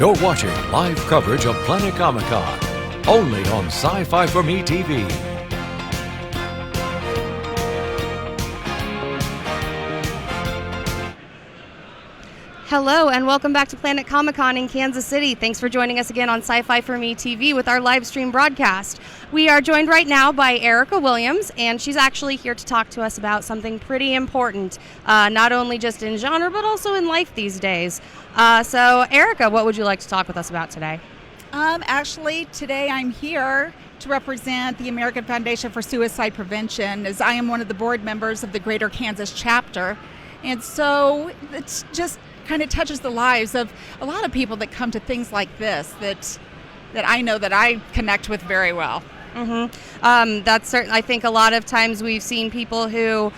You're watching live coverage of Planet Comicon, only on Sci-Fi For Me TV. Hello and welcome back to Planet Comicon in Kansas City. Thanks for joining us again on Sci-Fi For Me TV with our live stream broadcast. We are joined right now by Erica Williams, and she's actually here to talk to us about something pretty important, not only just in genre, but also in life these days. So Erica, what would you like to talk with us about today? Actually, today I'm here to represent the American Foundation for Suicide Prevention, as I am one of the board members of the Greater Kansas chapter. And so it's just kind of touches the lives of a lot of people that come to things like this that I know that I connect with very well. That's certain. I think a lot of times we've seen people who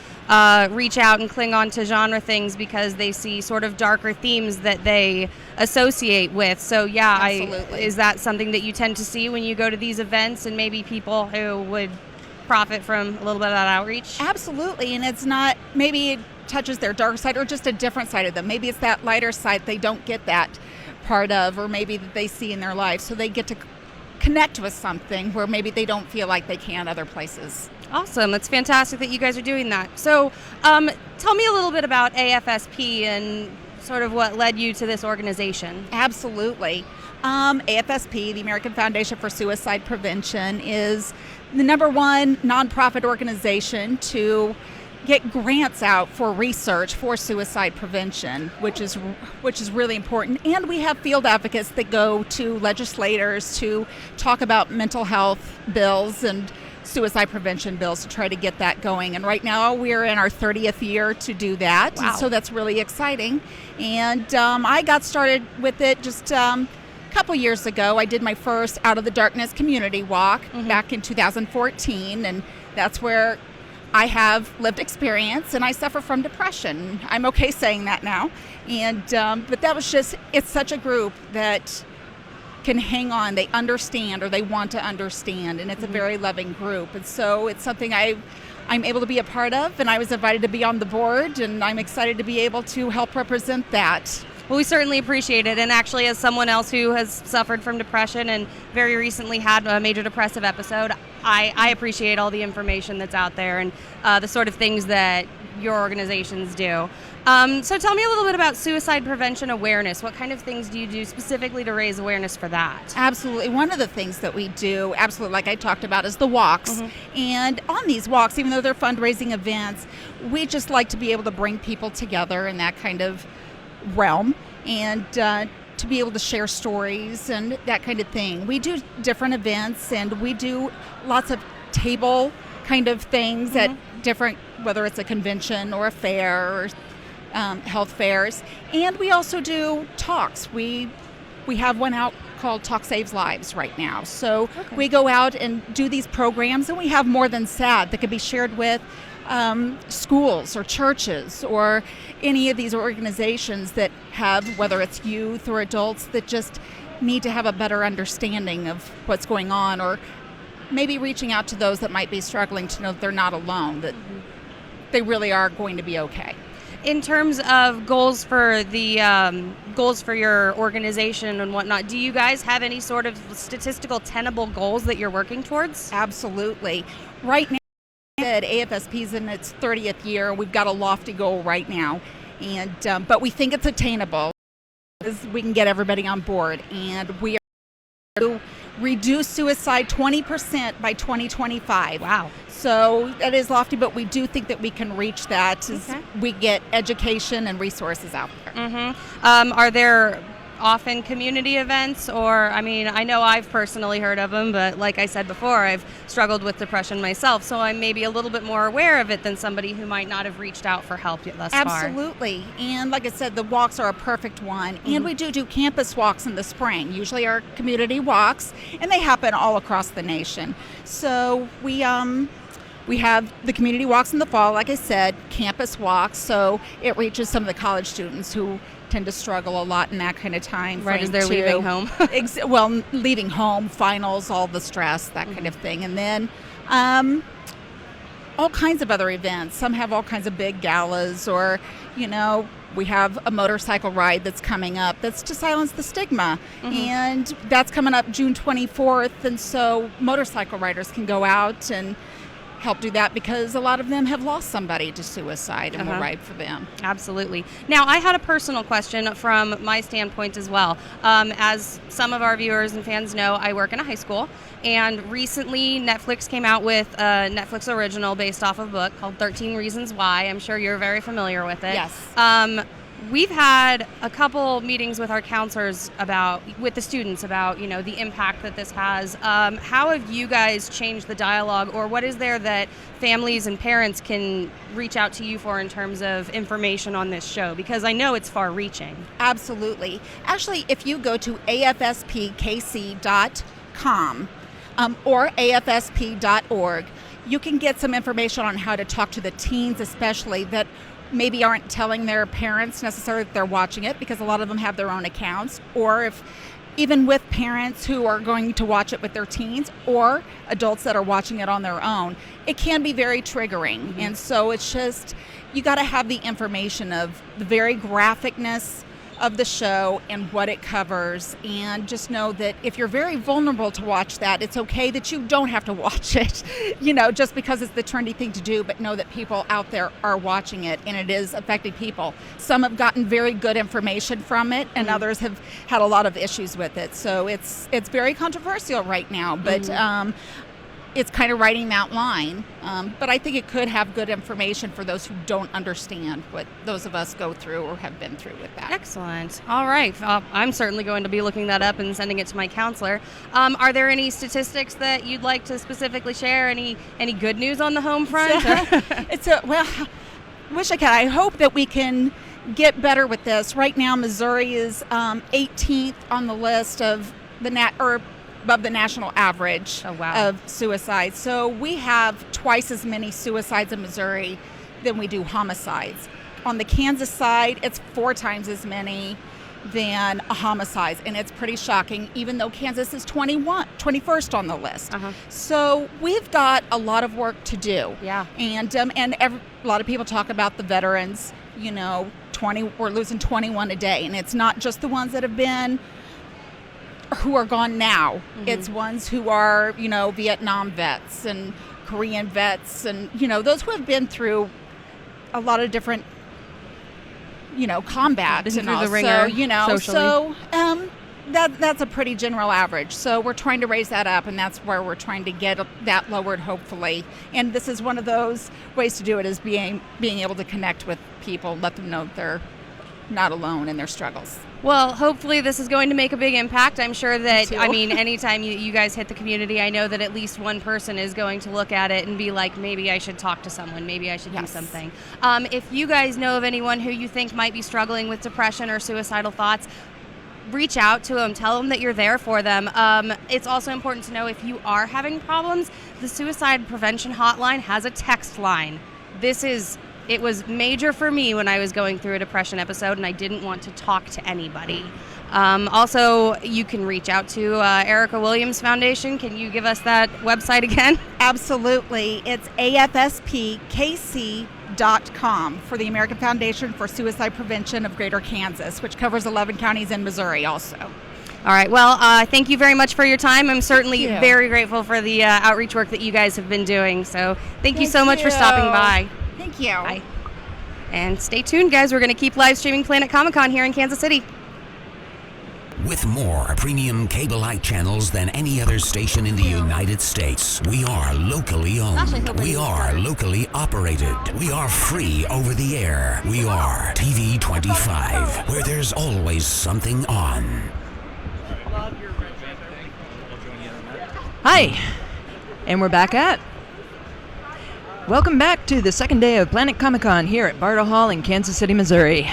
reach out and cling on to genre things because they see sort of darker themes that they associate with. So yeah, Absolutely. Is that something that you tend to see when you go to these events, and maybe people who would profit from a little bit of that outreach? Absolutely, and it's not, maybe it touches their dark side or just a different side of them. Maybe it's that lighter side they don't get that part of, or maybe that they see in their life, so they get to connect with something where maybe they don't feel like they can other places. Awesome. It's fantastic that you guys are doing that. So tell me a little bit about AFSP and sort of what led you to this organization. Absolutely. AFSP, the American Foundation for Suicide Prevention, is the #1 nonprofit organization to get grants out for research for suicide prevention, which is really important. And we have field advocates that go to legislators to talk about mental health bills and suicide prevention bills to try to get that going. And right now we're in our 30th year to do that. Wow. And so that's really exciting. And I got started with it just a couple years ago. I did my first Out of the Darkness community walk back in 2014, and that's where I have lived experience, and I suffer from depression. I'm okay saying that now. And but that was just, it's such a group that can hang on. They understand, or they want to understand, and it's a very loving group. And so it's something I'm able to be a part of, and I was invited to be on the board, and I'm excited to be able to help represent that. Well, we certainly appreciate it. And actually, as someone else who has suffered from depression and very recently had a major depressive episode, I appreciate all the information that's out there and the sort of things that your organizations do. So tell me a little bit about suicide prevention awareness. What kind of things do you do specifically to raise awareness for that? Absolutely. One of the things that we do, absolutely, like I talked about, is the walks. And on these walks, even though they're fundraising events, we just like to be able to bring people together in that kind of realm, and to be able to share stories and that kind of thing. We do different events, and we do lots of table kind of things at different, whether it's a convention or a fair or health fairs. And we also do talks. We have one out called Talk Saves Lives right now. So we go out and do these programs, and we have More Than Sad that can be shared with schools or churches or any of these organizations that have, whether it's youth or adults, that just need to have a better understanding of what's going on, or maybe reaching out to those that might be struggling to know that they're not alone, that they really are going to be okay. In terms of goals for the goals for your organization and whatnot, do you guys have any sort of statistical tenable goals that you're working towards? Absolutely. Right now, AFSP is in its 30th year. We've got a lofty goal right now, and but we think it's attainable. We can get everybody on board, and we are to reduce suicide 20% by 2025. Wow. So that is lofty, but we do think that we can reach that as we get education and resources out there. Are there often community events, or, I mean, I know I've personally heard of them, but like I said before, I've struggled with depression myself, so I'm maybe a little bit more aware of it than somebody who might not have reached out for help yet thus far. Absolutely. And like I said, the walks are a perfect one. And we do campus walks in the spring, usually our community walks, and they happen all across the nation. So we have the community walks in the fall, like I said, campus walks, so it reaches some of the college students who tend to struggle a lot in that kind of time. Right as they're leaving home. Leaving home, finals, all the stress, that kind of thing. And then all kinds of other events. Some have all kinds of big galas, or, we have a motorcycle ride that's coming up that's to silence the stigma. And that's coming up June 24th. And so motorcycle riders can go out and help do that, because a lot of them have lost somebody to suicide, and we'll ride for them. Absolutely. Now, I had a personal question from my standpoint as well. As some of our viewers and fans know, I work in a high school, and recently Netflix came out with a Netflix original based off of a book called 13 Reasons Why. I'm sure you're very familiar with it. Yes. We've had a couple meetings with our counselors with the students about, the impact that this has. How have you guys changed the dialogue, or what is there that families and parents can reach out to you for in terms of information on this show? Because I know it's far-reaching. Absolutely. Actually, if you go to afspkc.com or afsp.org, you can get some information on how to talk to the teens, especially that maybe aren't telling their parents necessarily that they're watching it, because a lot of them have their own accounts, or if even with parents who are going to watch it with their teens, or adults that are watching it on their own, it can be very triggering. And so it's just, you got to have the information of the very graphicness of the show and what it covers, and just know that if you're very vulnerable to watch that, it's okay that you don't have to watch it, just because it's the trendy thing to do, but know that people out there are watching it, and it is affecting people. Some have gotten very good information from it, and others have had a lot of issues with it. So it's very controversial right now, but it's kind of riding that line. But I think it could have good information for those who don't understand what those of us go through or have been through with that. Excellent. All right. I'm certainly going to be looking that up and sending it to my counselor. Are there any statistics that you'd like to specifically share? Any good news on the home front? Wish I could. I hope that we can get better with this. Right now, Missouri is 18th on the list of above the national average of suicides. So we have twice as many suicides in Missouri than we do homicides. On the Kansas side, it's 4 times as many than homicides, and it's pretty shocking, even though Kansas is 21st on the list. So we've got a lot of work to do. Yeah. And a lot of people talk about the veterans, we're losing 21 a day, and it's not just the ones that have been who are gone now. It's ones who are, Vietnam vets and Korean vets, and, those who have been through a lot of different, combat, and also, socially. So that's a pretty general average. So we're trying to raise that up, and that's where we're trying to get that lowered, hopefully. And this is one of those ways to do it, is being able to connect with people, let them know they're not alone in their struggles. Well, hopefully this is going to make a big impact. I'm sure that, anytime you guys hit the community, I know that at least one person is going to look at it and be like, maybe I should talk to someone, maybe I should do something. If you guys know of anyone who you think might be struggling with depression or suicidal thoughts, reach out to them, tell them that you're there for them. It's also important to know, if you are having problems, the Suicide Prevention Hotline has a text line. It was major for me when I was going through a depression episode, and I didn't want to talk to anybody. Also, you can reach out to Erica Williams Foundation. Can you give us that website again? Absolutely. It's afspkc.com for the American Foundation for Suicide Prevention of Greater Kansas, which covers 11 counties in Missouri also. All right. Well, thank you very much for your time. I'm certainly very grateful for the outreach work that you guys have been doing. So thank you so much for stopping by. Thank you. Bye. And stay tuned, guys. We're going to keep live streaming Planet Comicon here in Kansas City. With more premium cable-like channels than any other station in the United States, we are locally owned. We are locally operated. We are free over the air. We are TV 25, where there's always something on. Hi, and we're back at. Welcome back to the second day of Planet Comicon here at Bartle Hall in Kansas City, Missouri.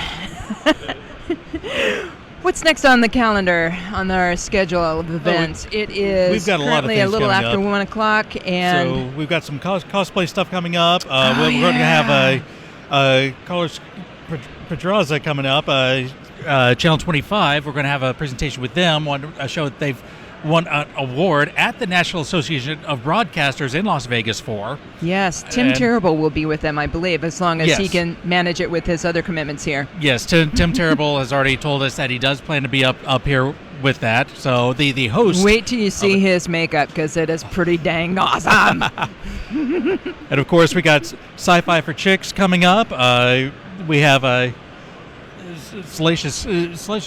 What's next on the calendar, on our schedule of events? It is we've got currently a little after 1 o'clock, and so we've got some cosplay stuff coming up. We're going to have a College Pedraza coming up. Channel 25. We're going to have a presentation with them on a show that they've won an award at the National Association of Broadcasters in Las Vegas for. Yes, Tim And- Terrible will be with them, I believe, as long as he Yes. can manage it with his other commitments here. Yes, Tim Terrible has already told us that he does plan to be up here with that. So the host. Wait till you see his makeup, because it is pretty dang awesome. And of course, we got Sci-Fi for Chicks coming up. We have Salacious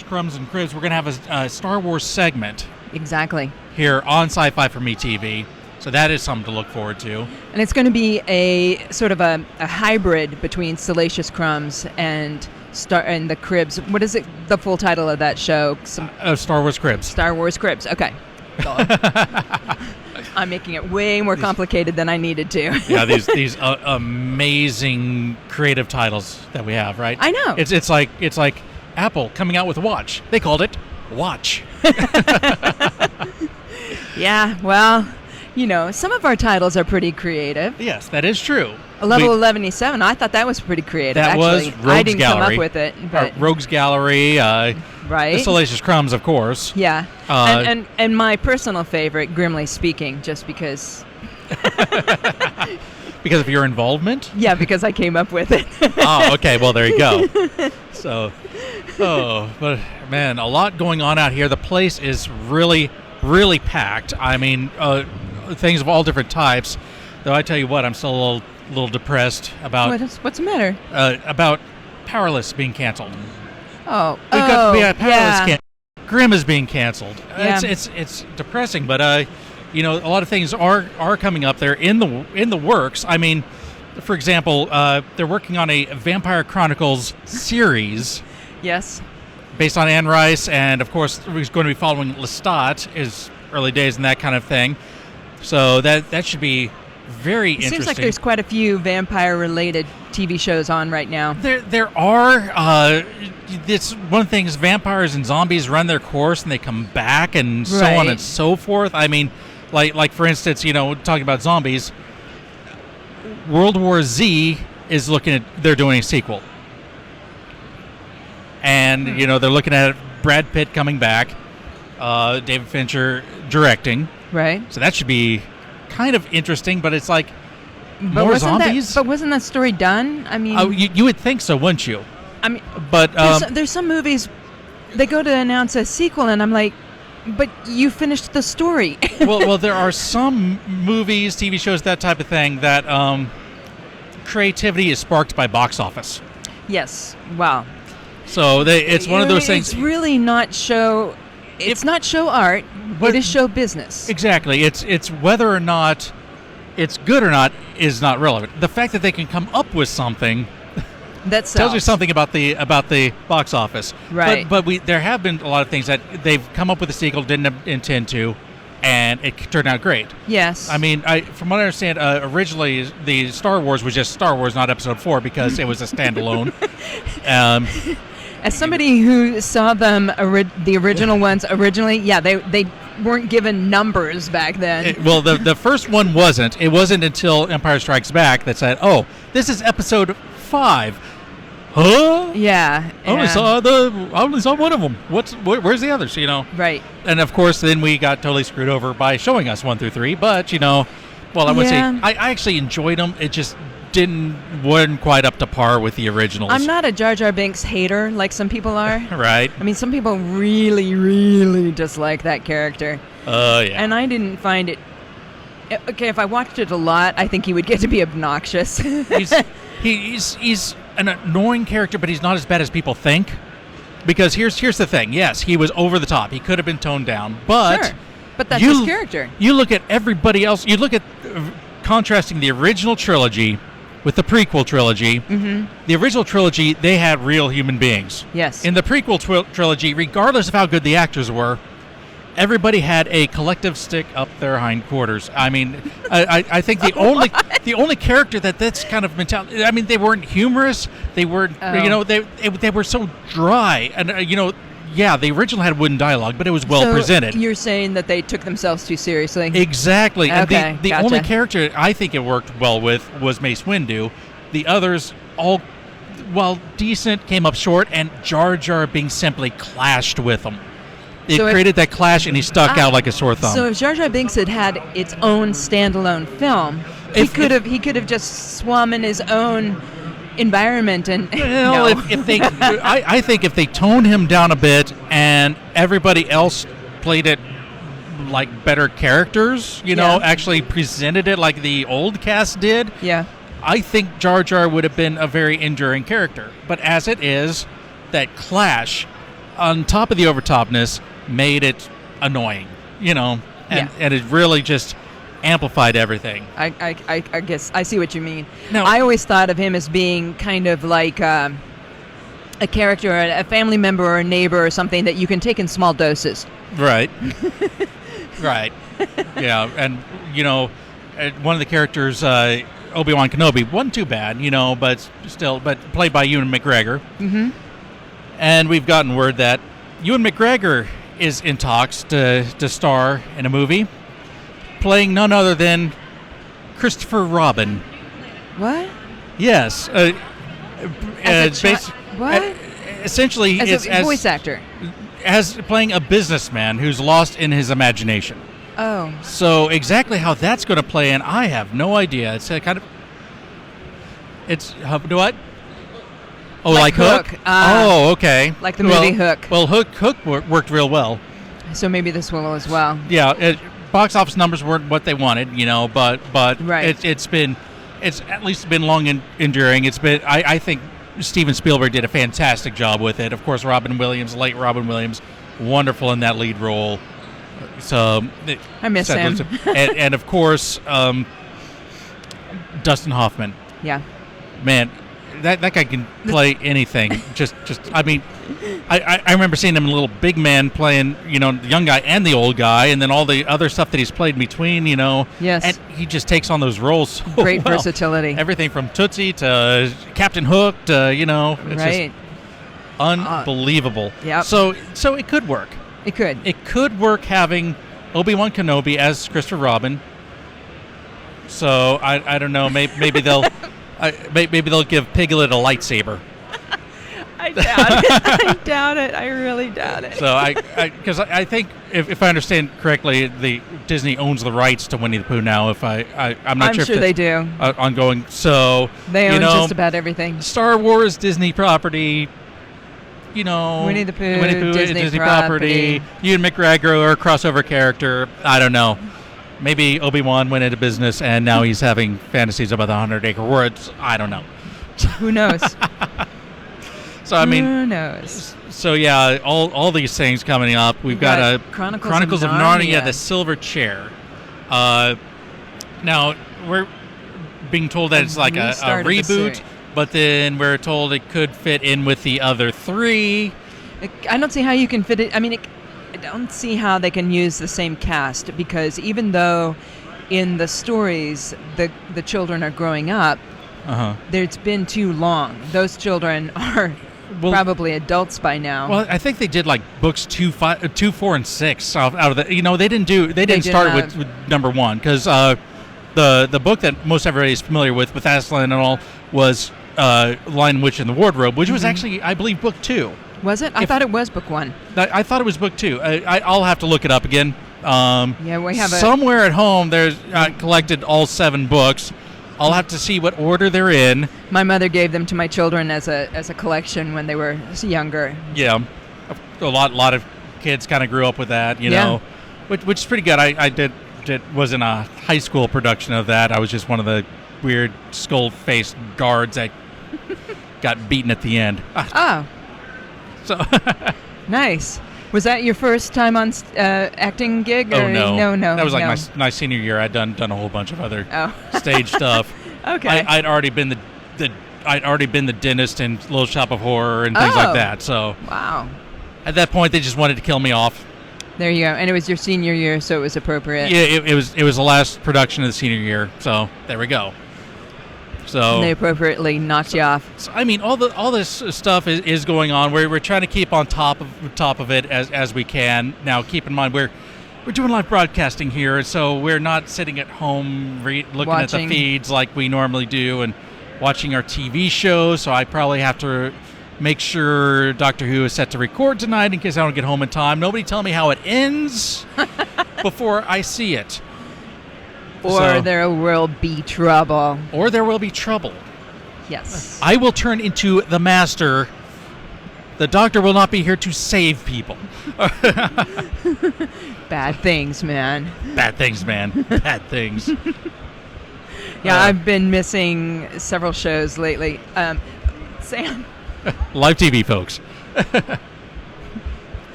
Crumbs and Cribs. We're going to have a Star Wars segment Exactly. here on Sci-Fi for Me TV. So that is something to look forward to. And it's going to be a sort of a hybrid between Salacious Crumbs and the Cribs. What is it? The full title of that show? Star Wars Cribs. Star Wars Cribs. Okay. I'm making it way more complicated than I needed to. Yeah, these amazing creative titles that we have, right? I know. It's like Apple coming out with a watch. They called it Watch. Yeah, well, some of our titles are pretty creative. Yes, that is true. Level We- 11-7, I thought that was pretty creative, That actually. was I Rogues didn't Gallery. come up with it, but Rogues Gallery, right? the Salacious Crumbs, of course. Yeah. Uh, and my personal favorite, Grimly Speaking, just because, Because of your involvement? yeah, because I came up with it. Oh, okay. Well, there you go. So, but man, a lot going on out here. The place is really, really packed. I mean, things of all different types. Though I tell you what, I'm still a little depressed about What's the matter? about Powerless being canceled. Oh, We got Powerless yeah. Grimm is being canceled. Yeah. It's depressing, but a lot of things are coming up there in the works. I mean, for example, they're working on a Vampire Chronicles series Yes. based on Anne Rice, and of course we're going to be following Lestat, his early days and that kind of thing. So that should be very It interesting. seems like there's quite a few vampire-related TV shows on right now. There are. It's one of the things. Vampires and zombies run their course, and they come back, and so on Right. and so forth. I mean, like for instance, talking about zombies. World War Z is they're doing a sequel, and they're looking at Brad Pitt coming back, David Fincher directing. Right. So that should be kind of interesting. But it's like But more wasn't zombies. But wasn't that story done? I mean, Oh, you would think so, wouldn't you? I mean, But there's some movies, they go to announce a sequel, and I'm like, but you finished the story. well, there are some movies, TV shows, that type of thing that creativity is sparked by box office. Yes. Wow. So it's one of those things. It's really not show. It's not show art. But- It is show business. Exactly. It's whether or not it's good or not is not relevant. The fact that they can come up with something That tells you sells. something about the box office. Right. But there have been a lot of things that they've come up with a sequel, didn't intend to, and it turned out great. Yes. I mean, from what I understand, originally the Star Wars was just Star Wars, not Episode 4, because it was a standalone. As somebody who saw them, the original ones originally, yeah, they weren't given numbers back then. Well, the first one wasn't. It wasn't until Empire Strikes Back that said, "Oh, this is Episode 5." Huh? Yeah. I only saw one of them. Where's the others? Right. And of course, then we got totally screwed over by showing us 1 through 3. But well, I would say Yeah. I actually enjoyed them. It just wasn't quite up to par with the originals. I'm not a Jar Jar Binks hater like some people are. Right. I mean, some people really, really dislike that character. Yeah. And I didn't find it. Okay, if I watched it a lot, I think he would get to be obnoxious. He's an annoying character, but he's not as bad as people think. Because here's the thing. Yes, he was over the top. He could have been toned down, but Sure. But that's his character. You look at everybody else. You look at contrasting the original trilogy with the prequel trilogy. Mm-hmm. The original trilogy, they had real human beings. Yes. In the prequel trilogy, regardless of how good the actors were, everybody had a collective stick up their hindquarters. I mean, I think the only character that's kind of mentality. I mean, they weren't humorous. They weren't. They were so dry. And yeah, the original had wooden dialogue, but it was well So presented. You're saying that they took themselves too seriously. Exactly. Okay, And the gotcha. only character I think it worked well with was Mace Windu. The others, all, while decent, came up short, and Jar Jar Binks simply clashed with them. It So created that clash, and he stuck out like a sore thumb. So if Jar Jar Binks had had its own standalone film, he could have just swum in his own environment and. Well, no. if they, I think if they toned him down a bit and everybody else played it like better characters, actually presented it like the old cast did. Yeah. I think Jar Jar would have been a very enduring character. But as it is, that clash on top of the overtopness made it annoying, and it really just amplified everything. I guess I see what you mean. No. I always thought of him as being kind of like a character, a family member or a neighbor or something that you can take in small doses. Right. Right. Yeah, and one of the characters, Obi-Wan Kenobi, wasn't too bad, but played by Ewan McGregor. Mm-hmm. And we've gotten word that Ewan McGregor is in talks to star in a movie, playing none other than Christopher Robin. What? Yes. What? Essentially, As a voice actor. As playing a businessman who's lost in his imagination. Oh. So exactly how that's going to play in, I have no idea. It's a kind of... It's... what? Oh, like Hook? Oh, okay. Like the movie Hook. Well, Hook worked real well. So maybe this will as well. Yeah, box office numbers weren't what they wanted, but right. it's at least been long and enduring. It's been... I think Steven Spielberg did a fantastic job with it. Of course, late Robin Williams, wonderful in that lead role. So I miss him. and of course, Dustin Hoffman. Yeah. Man, that guy can play anything. I mean, I remember seeing him in Little Big Man playing, the young guy and the old guy, and then all the other stuff that he's played in between, Yes. And he just takes on those roles so Great well. versatility. Everything from Tootsie to Captain Hook to, it's right. just unbelievable. Yep. So it could work. It could. It could work having Obi-Wan Kenobi as Christopher Robin. So I don't know. Maybe they'll maybe they'll give Piglet a lightsaber. I doubt it. I doubt it. I really doubt it. So because I think if I understand correctly, the Disney owns the rights to Winnie the Pooh now. I'm not I'm sure. sure if they do. Ongoing. So They own just about everything. Star Wars, Disney property. Winnie the Pooh, Disney property. Ewan McGregor or a crossover character. I don't know. Maybe Obi-Wan went into business and now he's having fantasies about the 100-acre woods. I don't know. Who knows? So I mean, who knows? So yeah, all these things coming up. We've got a Chronicles of Narnia, the Silver Chair. Now we're being told that it's like a reboot. But then we're told it could fit in with the other three. I don't see how you can fit it. I mean, I don't see how they can use the same cast, because even though in the stories the children are growing up, it's been too long. Those children are probably adults by now. Well, I think they did like books 2, 4, and 6 out of the. They didn't start with number 1, because the book that most everybody is familiar with Aslan and all was Lion, Witch, and the Wardrobe, which was actually, I believe, book 2. Was it? I thought it was book 1. I thought it was book 2. I'll have to look it up again. Yeah, we have somewhere at home. There's collected all 7 books. I'll have to see what order they're in. My mother gave them to my children as a collection when they were younger. Yeah, a lot of kids kind of grew up with that, which is pretty good. I was in a high school production of that. I was just one of the weird skull-faced guards that got beaten at the end. Oh. So nice. Was that your first time on acting gig? Oh, no. No. That was like my senior year. I'd done a whole bunch of other stage stuff. Okay. I'd already been the dentist in Little Shop of Horror and things like that. So wow. At that point, they just wanted to kill me off. There you go. And it was your senior year, so it was appropriate. Yeah, it was the last production of the senior year. So there we go. So and they appropriately knocked you off. So, I mean, all this stuff is going on. We're trying to keep on top of it as we can. Now, keep in mind we're doing live broadcasting here, so we're not sitting at home looking at the feeds like we normally do and watching our TV shows. So I probably have to make sure Doctor Who is set to record tonight in case I don't get home in time. Nobody tell me how it ends before I see it. Or there will be trouble. Or there will be trouble. Yes. I will turn into the Master. The Doctor will not be here to save people. Bad things, man. Bad things, man. Bad things. Yeah, I've been missing several shows lately. Sam? Live TV, folks.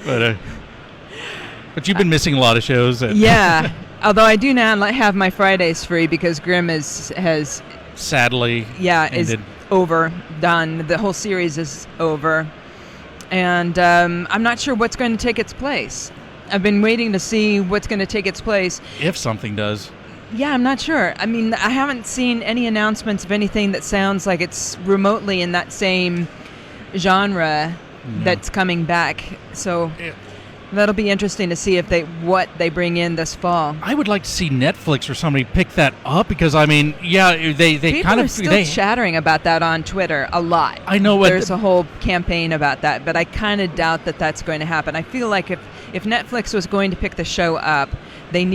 But you've been missing a lot of shows. Yeah. Although I do now have my Fridays free because Grimm has sadly is over, done. The whole series is over. And I'm not sure what's going to take its place. I've been waiting to see what's going to take its place. If something does. Yeah, I'm not sure. I mean, I haven't seen any announcements of anything that sounds like it's remotely in that same genre that's coming back. So that'll be interesting to see what they bring in this fall. I would like to see Netflix or somebody pick that up because I mean, they People kind of are still chattering about that on Twitter a lot. I know there's a whole campaign about that, but I kind of doubt that that's going to happen. I feel like if Netflix was going to pick the show up, they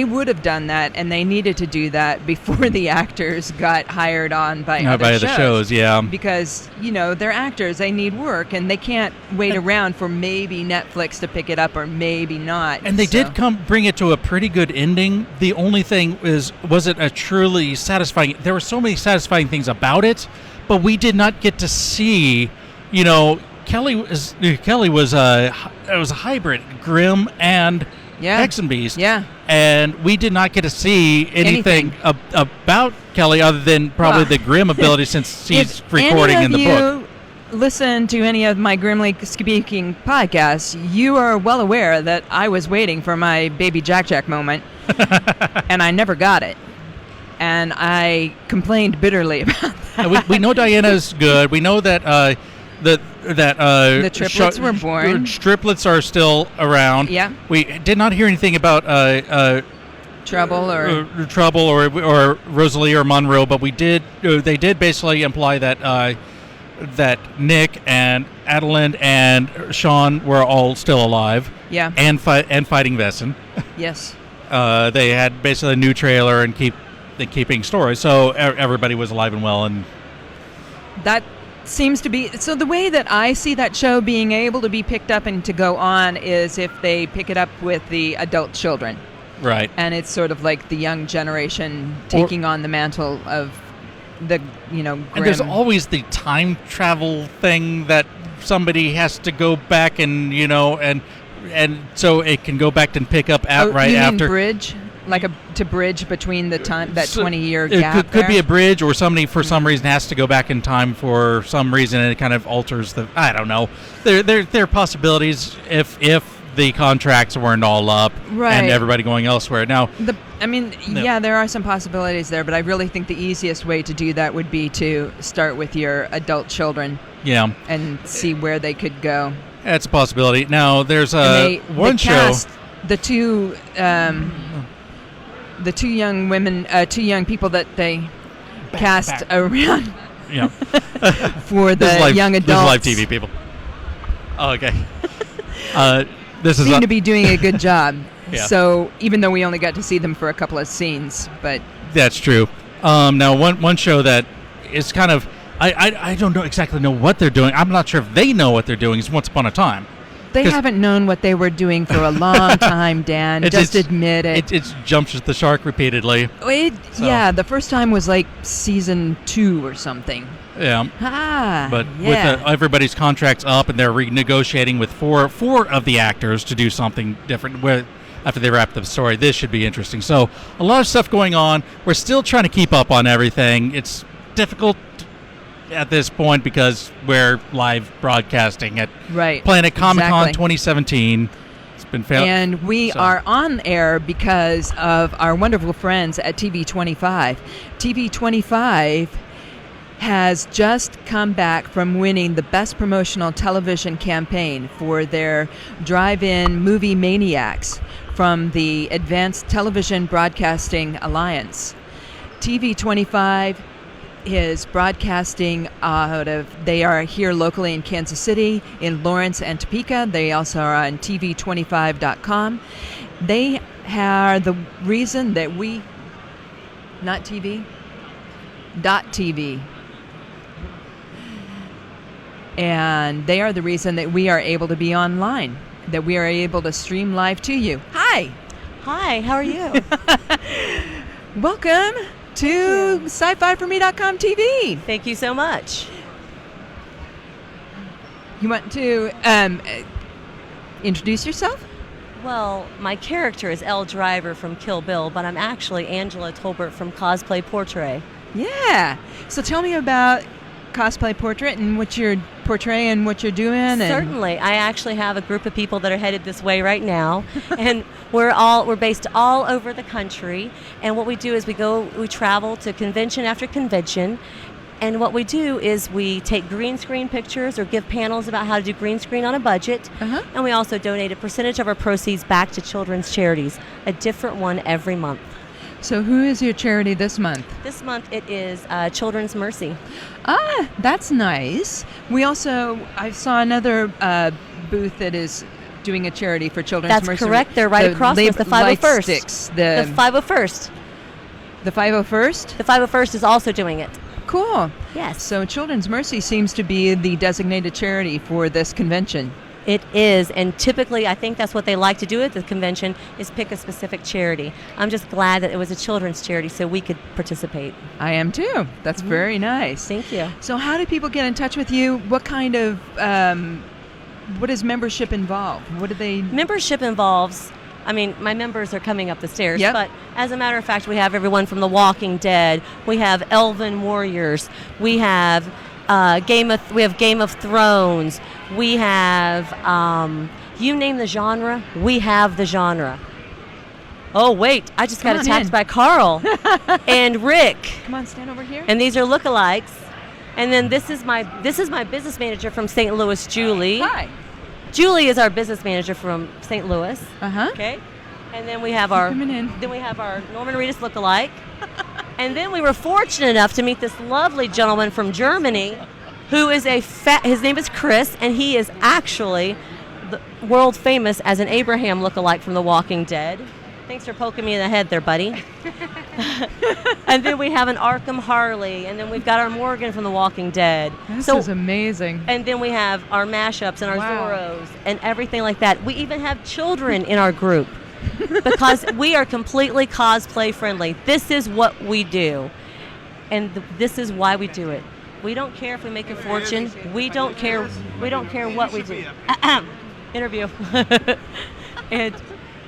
would have done that, and they needed to do that before the actors got hired on by other shows. Yeah. Because, they're actors, they need work, and they can't wait around for maybe Netflix to pick it up or maybe not. And they did bring it to a pretty good ending. The only thing was it a truly satisfying? There were so many satisfying things about it, but we did not get to see, Kelly was a hybrid, Grimm and Hexenbeast. Yeah. And we did not get to see anything about Kelly other than probably the Grimm ability since she's recording in the book. Listen to any of my Grimly Speaking podcasts, you are well aware that I was waiting for my baby Jack moment, and I never got it. And I complained bitterly about that. We know Diana's good. We know that the triplets were born. Triplets are still around. Yeah. We did not hear anything about Trouble or Rosalie or Monroe, but they did basically imply that that Nick and Adeline and Sean were all still alive. Yeah. And fighting Vesson. Yes. They had basically a new trailer and keeping stories, so everybody was alive and well, and that seems to be so. The way that I see that show being able to be picked up and to go on is if they pick it up with the adult children, right? And it's sort of like the young generation taking on the mantle of the Grimm. And there's always the time travel thing that somebody has to go back and and so it can go back and pick up right after bridge. Like to bridge between the time, that 20-year gap. It could be a bridge, or somebody for some reason has to go back in time for some reason, and it kind of alters the. I don't know. There are possibilities if the contracts weren't all up and everybody going elsewhere. Now, there are some possibilities there, but I really think the easiest way to do that would be to start with your adult children. Yeah. And see where they could go. That's a possibility. Now, there's one show. Cast, the two young women, two young people that they cast around for the young adults. This is live TV people. Oh, okay. Seem to be doing a good job. Yeah. So even though we only got to see them for a couple of scenes, but that's true. Now, one show that is kind of I don't exactly know what they're doing. I'm not sure if they know what they're doing. Is Once Upon a Time. They haven't known what they were doing for a long time, Dan. Admit it. It jumps the shark repeatedly. Yeah, the first time was like season 2 or something. Yeah. But with everybody's contracts up and they're renegotiating with four of the actors to do something different after they wrap the story. This should be interesting. So a lot of stuff going on. We're still trying to keep up on everything. It's difficult at this point because we're live broadcasting at Planet Comicon 2017. It's been and we are on air because of our wonderful friends at TV25. TV25 has just come back from winning the Best Promotional Television Campaign for their Drive-In Movie Maniacs from the Advanced Television Broadcasting Alliance. TV25 is broadcasting they are here locally in Kansas City, in Lawrence and Topeka. They also are on TV25.com. They are the reason that not TV, .tv. And they are the reason that we are able to be online, that we are able to stream live to you. Hi. Hi, how are you? Welcome to sci-fi4me.com TV. Thank you so much. You want to introduce yourself? Well, my character is Elle Driver from Kill Bill, but I'm actually Angela Tolbert from Cosplay Portrait. Yeah. So tell me about Cosplay Portrait and what you're portraying, what you're doing. Certainly. I actually have a group of people that are headed this way right now, and we're based all over the country. And what we do is we travel to convention after convention. And what we do is we take green screen pictures or give panels about how to do green screen on a budget. Uh-huh. And we also donate a percentage of our proceeds back to children's charities, a different one every month. So who is your charity this month? This month it is Children's Mercy. Ah, that's nice. I saw another booth that is doing a charity for Children's That's Mercy. correct. They're right across from us, the 501st. Sticks, The 501st. The 501st? The 501st is also doing it. Cool. Yes. So Children's Mercy seems to be the designated charity for this convention. It is, and typically I think that's what they like to do at the convention is pick a specific charity. I'm just glad that it was a children's charity so we could participate. I am too. That's very nice. Thank you. So how do people get in touch with you? What kind of, what does membership involve? What do they... Membership involves, my members are coming up the stairs, Yep. but as a matter of fact, we have everyone from The Walking Dead, we have Elven Warriors, we have Game of Thrones, we have you name the genre, we have the genre. Oh wait, I just got attacked by Carl and Rick. Come on, stand over here. And these are lookalikes. And then this is my business manager from St. Louis, Julie. Hi. Julie is our business manager from St. Louis. Uh-huh. Okay. And then we have our coming in. Then we have our Norman Reedus lookalike. And then we were fortunate enough to meet this lovely gentleman from Germany who is his name is Chris, and he is actually the world famous as an Abraham lookalike from The Walking Dead. Thanks for poking me in the head there, buddy. And then we have an Arkham Harley, and then we've got our Morgan from The Walking Dead. This is amazing. And then we have our mashups and our Wow. Zorros and everything like that. We even have children in our group because we are completely cosplay friendly. This is what we do, and this is why we do it. We don't care if we make a fortune. We don't care. We don't care what we do. Interview. And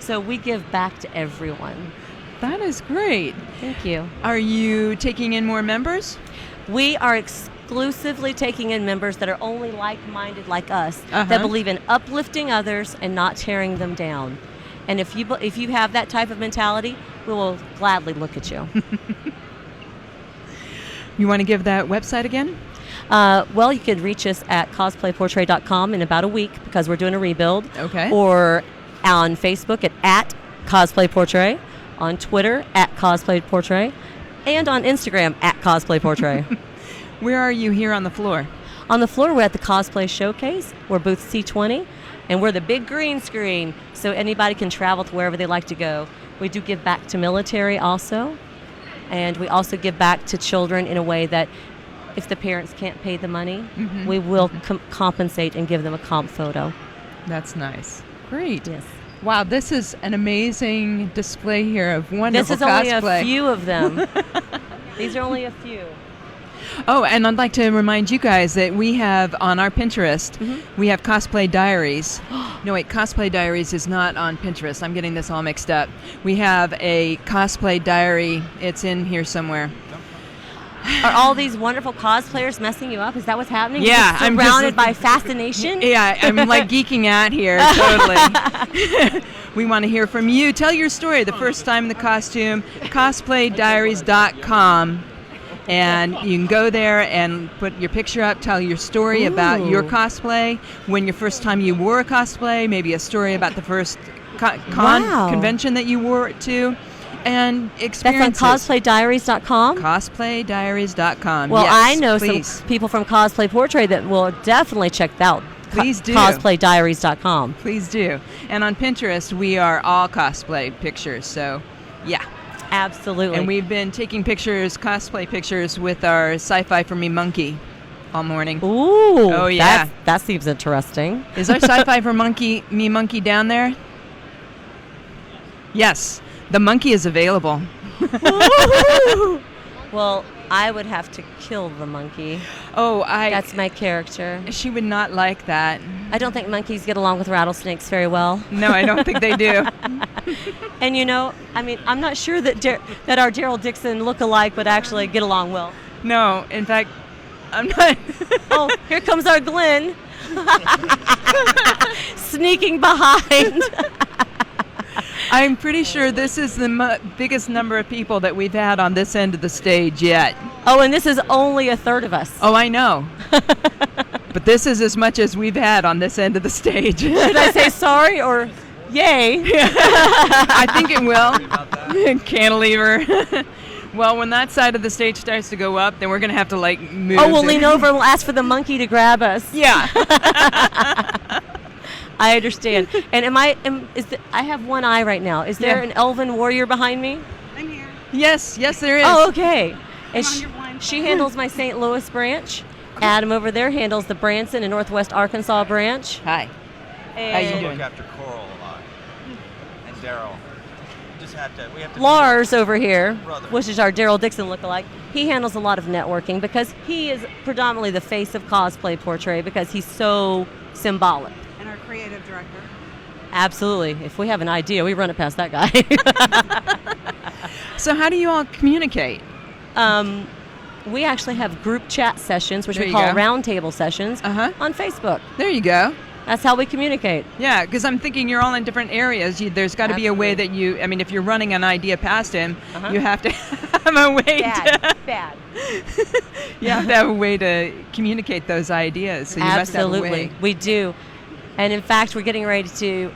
so we give back to everyone. That is great. Thank you. Are you taking in more members? We are exclusively taking in members that are only like-minded like us, Uh-huh. that believe in uplifting others and not tearing them down. And if you have that type of mentality, we will gladly look at you. You want to give that website again? Well, you can reach us at cosplayportrait.com in about a week because we're doing a rebuild. Okay. Or on Facebook at Cosplay Portrait, on Twitter at Cosplay Portrait, and on Instagram at Cosplay Portrait. Where are you here on the floor? On the floor, we're at the Cosplay Showcase. We're booth C20, and we're the big green screen, so anybody can travel to wherever they like to go. We do give back to military also, and we also give back to children in a way that if the parents can't pay the money, we will compensate and give them a comp photo. That's nice. Great. Yes. Wow, this is an amazing display here of wonderful This is only cosplay. a few of them. These are only a few. Oh, and I'd like to remind you guys that we have on our Pinterest, we have Cosplay Diaries. No, wait, Cosplay Diaries is not on Pinterest. I'm getting this all mixed up. We have a Cosplay Diary. It's in here somewhere. Are all these wonderful cosplayers messing you up? Is that what's happening? Yeah, You're I'm surrounded just- by fascination. Yeah, I'm like geeking out here, totally. We want to hear from you. Tell your story, the first time in the costume, cosplaydiaries.com. And you can go there and put your picture up, tell your story about your cosplay, when your first time you wore a cosplay, maybe a story about the first Wow. convention that you wore it to. and That's experiences. on cosplaydiaries.com. Cosplaydiaries.com. Well, yes, I know please. some people from Cosplay Portrait that will definitely check out Please do. cosplaydiaries.com. Please do. And on Pinterest, we are all cosplay pictures. So, yeah. Absolutely. And we've been taking pictures, cosplay pictures, with our Sci-Fi for Me monkey all morning. Ooh. Oh, yeah. That seems interesting. Is our Sci-Fi for Me monkey down there? Yes. The monkey is available. Well, I would have to kill the monkey. Oh, That's my character. She would not like that. I don't think monkeys get along with rattlesnakes very well. No, I don't think they do. And I'm not sure that that our Daryl Dixon look-alike would actually get along well. No, in fact, I'm not. Oh, here comes our Glenn. Sneaking behind. I'm pretty sure this is the biggest number of people that we've had on this end of the stage yet. Oh, and this is only a third of us. Oh, I know. But this is as much as we've had on this end of the stage. Should I say sorry or yay? I think it will. Cantilever. Well, when that side of the stage starts to go up, then we're going to have to, move. Oh, we'll lean over and we'll ask for the monkey to grab us. Yeah. I understand. And I have one eye right now. Is there an elven warrior behind me? I'm here. Yes, there is. Oh, okay. And I'm on your blind she spot. handles my St. Louis branch. Adam over there handles the Branson and Northwest Arkansas branch. Hi. And How you I doing? look after Coral a lot. And Daryl. We have to Lars over here, Brother. which is our Daryl Dixon lookalike, he handles a lot of networking because he is predominantly the face of Cosplay Portrait because he's so symbolic. And our creative director. Absolutely. If we have an idea, we run it past that guy. So how do you all communicate? We actually have group chat sessions, which There we you call go. roundtable sessions, Uh-huh. on Facebook. There you go. That's how we communicate. Yeah, because I'm thinking you're all in different areas. There's got to be a way that if you're running an idea past him, you have to have a way Bad. you have to have a way to communicate those ideas. So you Absolutely. must have a way. We do. And in fact, we're getting ready to,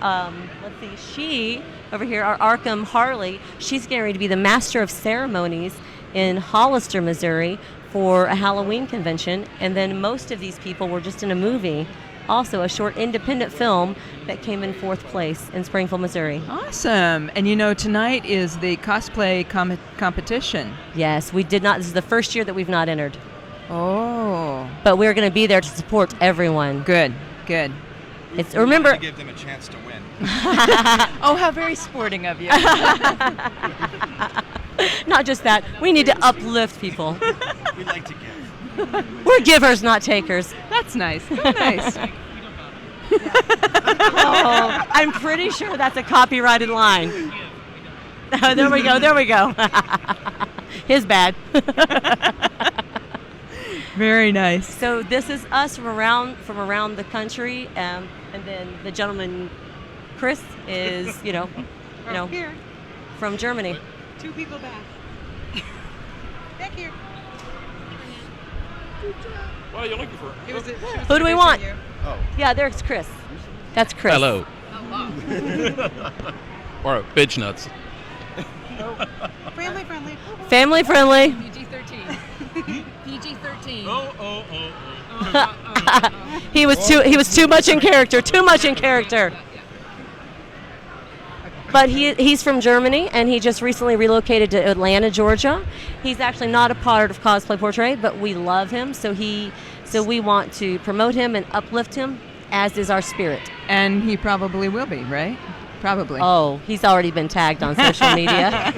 she, over here, our Arkham Harley, she's getting ready to be the master of ceremonies in Hollister, Missouri for a Halloween convention. And then most of these people were just in a movie, also a short independent film that came in 4th place in Springfield, Missouri. Awesome. And tonight is the cosplay competition. Yes, we did not. This is the first year that we've not entered. Oh. But we're going to be there to support everyone. Good. Remember, to give them a chance to win. Oh, how very sporting of you. not just that, we need to uplift people. We like to give. We're givers, not takers. That's nice. Nice. Oh, I'm pretty sure that's a copyrighted line. Oh, there we go. His bad. Very nice. So this is us from around the country, and then the gentleman, Chris, is Here. from Germany. 2 people back. Back here. What are you looking for? Who do we want? Oh. Yeah, there's Chris. That's Chris. Hello. Or bitch nuts. Family friendly. Family friendly. PG-13. PG-13. He was too much in character. But he's from Germany, and he just recently relocated to Atlanta, Georgia. He's actually not a part of Cosplay Portrait, but we love him, so we want to promote him and uplift him, as is our spirit. And he probably will be, right? Probably. Oh, he's already been tagged on social media.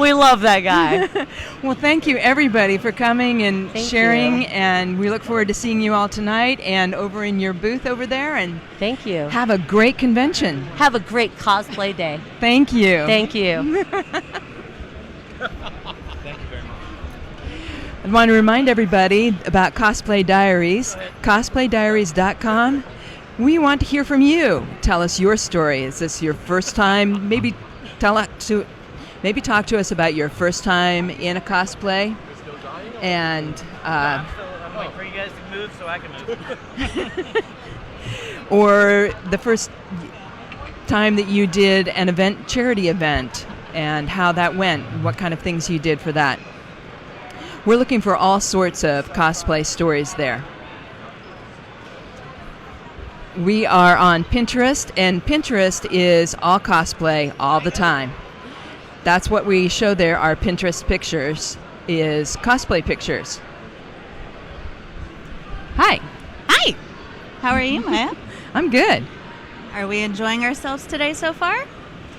We love that guy. Well, thank you, everybody, for coming and Thank sharing. you. And we look forward to seeing you all tonight and over in your booth over there. And Thank you. have a great convention. Have a great cosplay day. Thank you. Thank you. I want to remind everybody about Cosplay Diaries, cosplaydiaries.com. We want to hear from you. Tell us your story. Is this your first time? Maybe talk to us about your first time in a cosplay. And I'm waiting for you guys to move so I can move. or the first time that you did an event, charity event, and how that went, what kind of things you did for that. We're looking for all sorts of cosplay stories there. We are on Pinterest, and Pinterest is all cosplay all the time. That's what we show there, our Pinterest pictures, is cosplay pictures. Hi. Hi. How are you, Maya? I'm good. Are we enjoying ourselves today so far?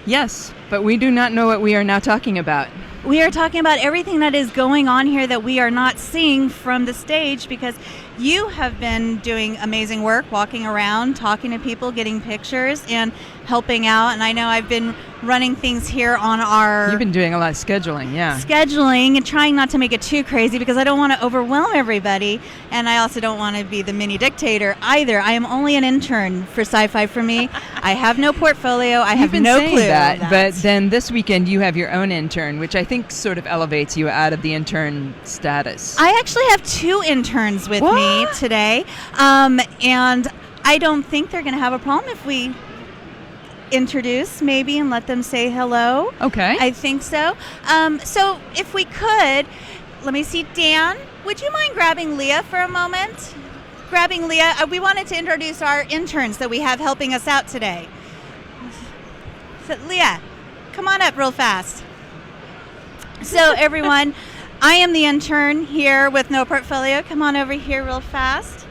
Yes, but we do not know what we are now talking about. We are talking about everything that is going on here that we are not seeing from the stage, because you have been doing amazing work, walking around, talking to people, getting pictures, and helping out. And I know I've been running things here on our... You've been doing a lot of scheduling, yeah. Scheduling and trying not to make it too crazy, because I don't want to overwhelm everybody. And I also don't want to be the mini dictator either. I am only an intern for Sci-Fi For Me. I have no portfolio. I have no clue. That, but then this weekend you have your own intern, which I think sort of elevates you out of the intern status. I actually have 2 interns with me today, and I don't think they're going to have a problem if we introduce maybe and let them say hello. Okay. I think so. So if we could, let me see, Dan, would you mind grabbing Leah for a moment? Grabbing Leah. We wanted to introduce our interns that we have helping us out today. So, Leah, come on up real fast. So everyone, I am the intern here with No Portfolio. Come on over here real fast.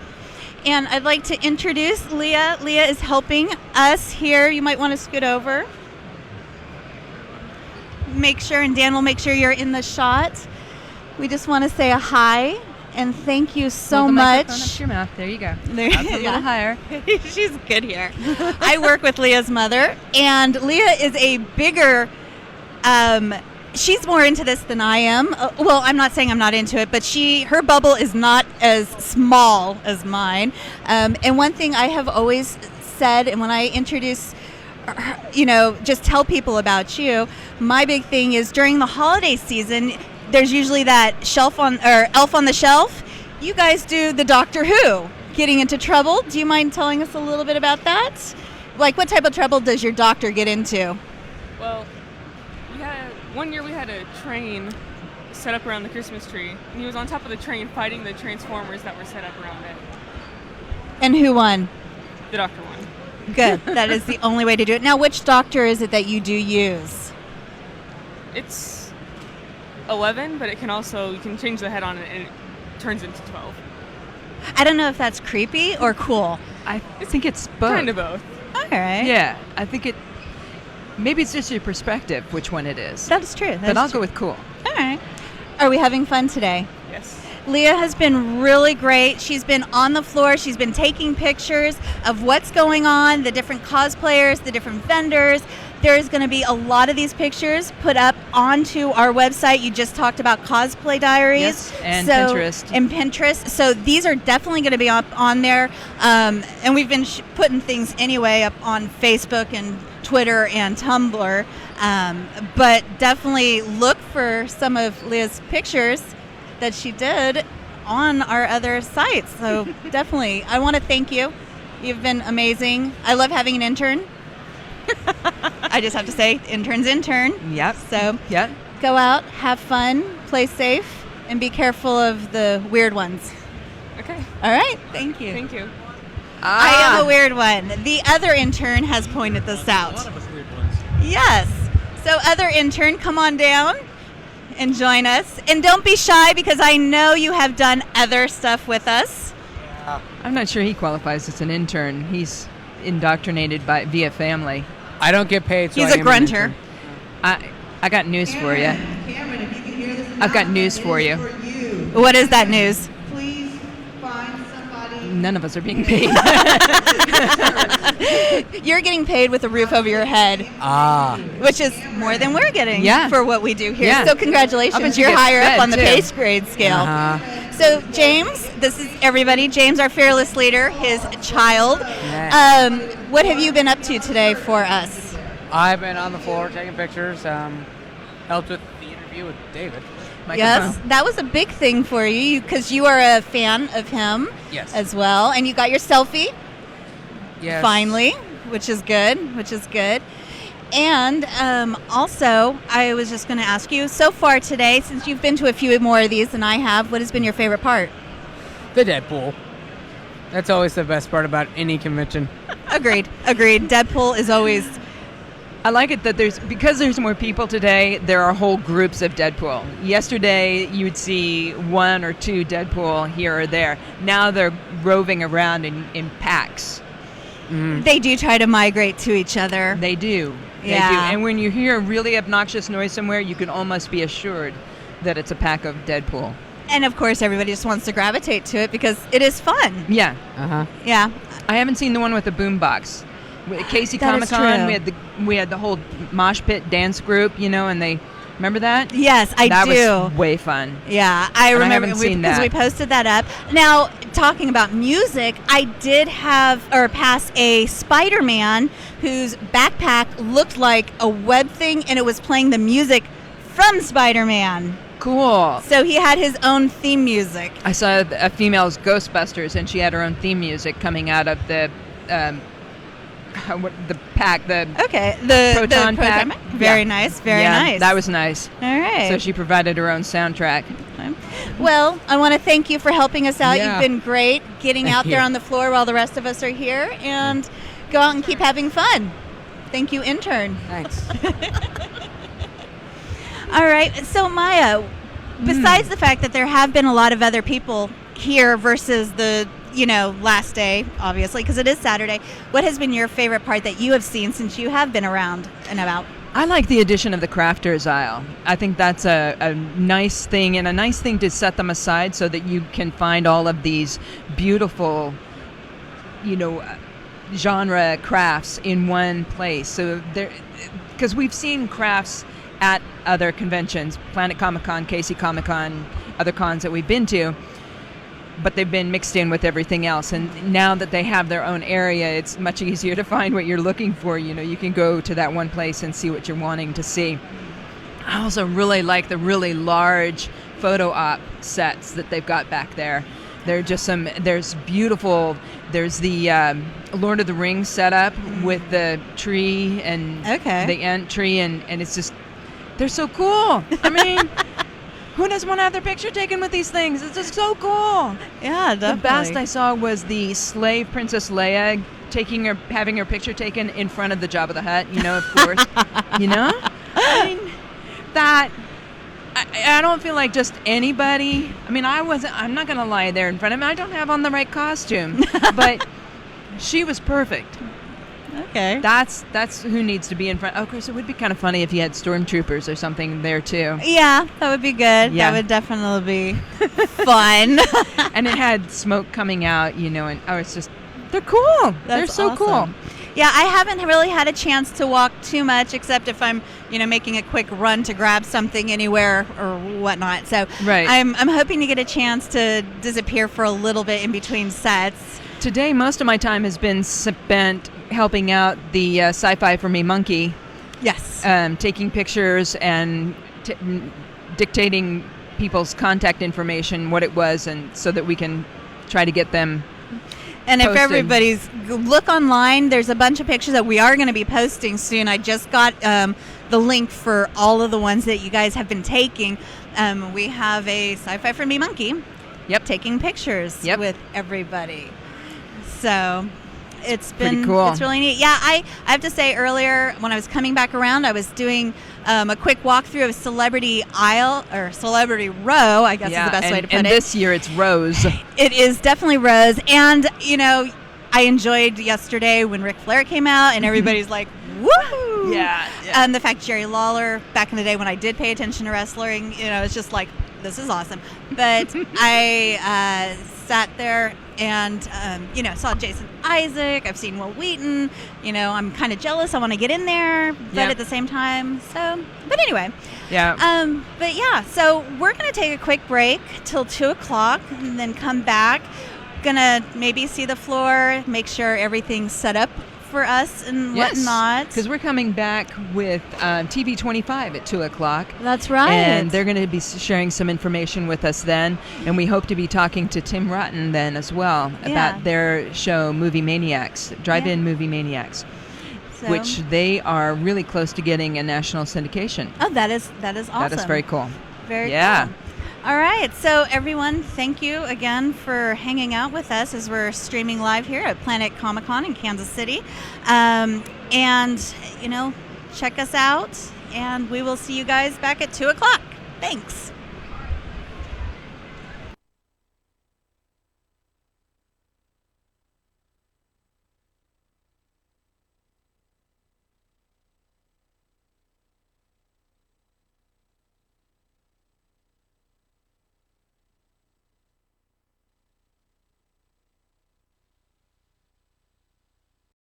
And I'd like to introduce Leah. Leah is helping us here. You might want to scoot over. Make sure, and Dan will make sure you're in the shot. We just want to say a hi and thank you so much. Up to your mouth. There you go. There, That's a little higher. She's good here. I work with Leah's mother, and Leah is a bigger... she's more into this than I am. Well, I'm not saying I'm not into it, but her bubble is not as small as mine. And one thing I have always said, and when I introduce, just tell people about you, my big thing is during the holiday season, there's usually that Elf on the Shelf. You guys do the Doctor Who, getting into trouble. Do you mind telling us a little bit about that? Like, what type of trouble does your doctor get into? Well, one year we had a train set up around the Christmas tree, and he was on top of the train fighting the Transformers that were set up around it. And who won? The Doctor won. Good. That is the only way to do it. Now, which doctor is it that you do use? It's 11, but you can change the head on it, and it turns into 12. I don't know if that's creepy or cool. I think it's both. Kind of both. All right. Yeah, I think maybe it's just your perspective which one it is. That's true. But I'll go with cool. All right. Are we having fun today? Yes. Leah has been really great. She's been on the floor. She's been taking pictures of what's going on, the different cosplayers, the different vendors. There's going to be a lot of these pictures put up onto our website. You just talked about Cosplay Diaries. Yes, and Pinterest. And Pinterest. So these are definitely going to be up on there. And we've been putting things anyway up on Facebook and Twitter and Tumblr. But definitely look for some of Leah's pictures that she did on our other sites. So definitely, I want to thank you. You've been amazing. I love having an intern. I just have to say, intern's intern. Yep. So yep. Go out, have fun, play safe, and be careful of the weird ones. Okay. All right. Thank you. Thank you. I am a weird one. The other intern has pointed this out. A lot of us weird ones. Yes. So other intern, come on down and join us. And don't be shy, because I know you have done other stuff with us. I'm not sure he qualifies as an intern. He's indoctrinated via family. I don't get paid, so He's I a am grunter. I got news for you. I've got news for you. What is that news? None of us are being paid. You're getting paid with a roof over your head. Which is more than we're getting for what we do here. Yeah. So congratulations. You're higher up on the pay grade scale. So James, this is everybody. James, our fearless leader, his child. What have you been up to today for us? I've been on the floor taking pictures, helped with the interview with David. Yes, that was a big thing for you because you are a fan of him Yes. as well. And you got your selfie. Yes. Finally. which is good. And also, I was just going to ask you, so far today, since you've been to a few more of these than I have, what has been your favorite part? The Deadpool. That's always the best part about any convention. Agreed. Deadpool is always... I like it that because there's more people today, there are whole groups of Deadpool. Yesterday, you would see 1 or 2 Deadpool here or there. Now they're roving around in packs. They do try to migrate to each other. They do. Yeah. They do. And when you hear a really obnoxious noise somewhere, you can almost be assured that it's a pack of Deadpool. And of course, everybody just wants to gravitate to it because it is fun. Yeah. Yeah. I haven't seen the one with the boombox. At Casey That is Comicon, true. we had the whole mosh pit dance group, and they remember that? Yes, I that do. That was way fun. Yeah, I And remember I haven't seen that. because we posted that up. Now, talking about music, I did pass a Spider-Man whose backpack looked like a web thing, and it was playing the music from Spider-Man. Cool. So he had his own theme music. I saw a female's Ghostbusters, and she had her own theme music coming out of the pack, the proton pack. Very nice, very nice. That was nice. All right. So she provided her own soundtrack. Well, I want to thank you for helping us out. Yeah. You've been great getting out there on the floor while the rest of us are here, and go out and keep having fun. Thank you, intern. Thanks. All right. So, Maya, besides the fact that there have been a lot of other people here versus the last day, obviously, because it is Saturday, what has been your favorite part that you have seen since you have been around and about? I like the addition of the crafters aisle. I think that's a nice thing, and a nice thing to set them aside so that you can find all of these beautiful, genre crafts in one place. So because we've seen crafts at other conventions, Planet Comicon, Casey Comicon, other cons that we've been to, but they've been mixed in with everything else. And now that they have their own area, it's much easier to find what you're looking for. You can go to that one place and see what you're wanting to see. I also really like the really large photo op sets that they've got back there. There's the Lord of the Rings setup with the tree and the ant tree, and it's just, they're so cool. I mean, who doesn't want to have their picture taken with these things? It's just so cool. Yeah, definitely. The best I saw was the slave Princess Leia having her picture taken in front of the Jabba the Hutt, of course. I mean, that, I don't feel like just anybody, I'm not going to lie there in front of me. I don't have on the right costume, but she was perfect. Okay. That's who needs to be in front. Of course, it would be kind of funny if you had stormtroopers or something there too. Yeah, that would be good. Yeah. That would definitely be fun. And it had smoke coming out, and it's just, they're cool. They're so awesome. cool. Yeah, I haven't really had a chance to walk too much, except if I'm, making a quick run to grab something anywhere or whatnot. So right. I'm hoping to get a chance to disappear for a little bit in between sets. Today, most of my time has been spent helping out the Sci-Fi for Me monkey. Yes. Taking pictures and dictating people's contact information, what it was, and so that we can try to get them And posted. If everybody's look online, there's a bunch of pictures that we are going to be posting soon. I just got the link for all of the ones that you guys have been taking. We have a Sci-Fi for Me monkey. Yep. Taking pictures with everybody. So it's been pretty cool. It's really neat. Yeah, I have to say, earlier when I was coming back around, I was doing a quick walkthrough of Celebrity Aisle or Celebrity Row, I guess is the best way to put and it. this year it's Rose. It is definitely Rose. And, I enjoyed yesterday when Ric Flair came out and everybody's like, woohoo! Yeah. The fact Jerry Lawler, back in the day when I did pay attention to wrestling, it's just like, this is awesome. But I sat there and, saw Jason Isaac. I've seen Will Wheaton. I'm kind of jealous. I want to get in there, but at the same time, but anyway. Yeah. But yeah, so we're going to take a quick break till 2 o'clock and then come back. Gonna maybe see the floor, make sure everything's set up for us and whatnot. Because we're coming back with TV 25 at 2 o'clock. That's right. And they're going to be sharing some information with us then. And we hope to be talking to Tim Rotten then as well about their show, Movie Maniacs, Drive-In Movie Maniacs. So- which they are really close to getting a national syndication. Oh, that is awesome. That is very cool. Very Yeah. cool. All right, so everyone, thank you again for hanging out with us as we're streaming live here at Planet Comicon in Kansas City. And, check us out, and we will see you guys back at 2 o'clock. Thanks.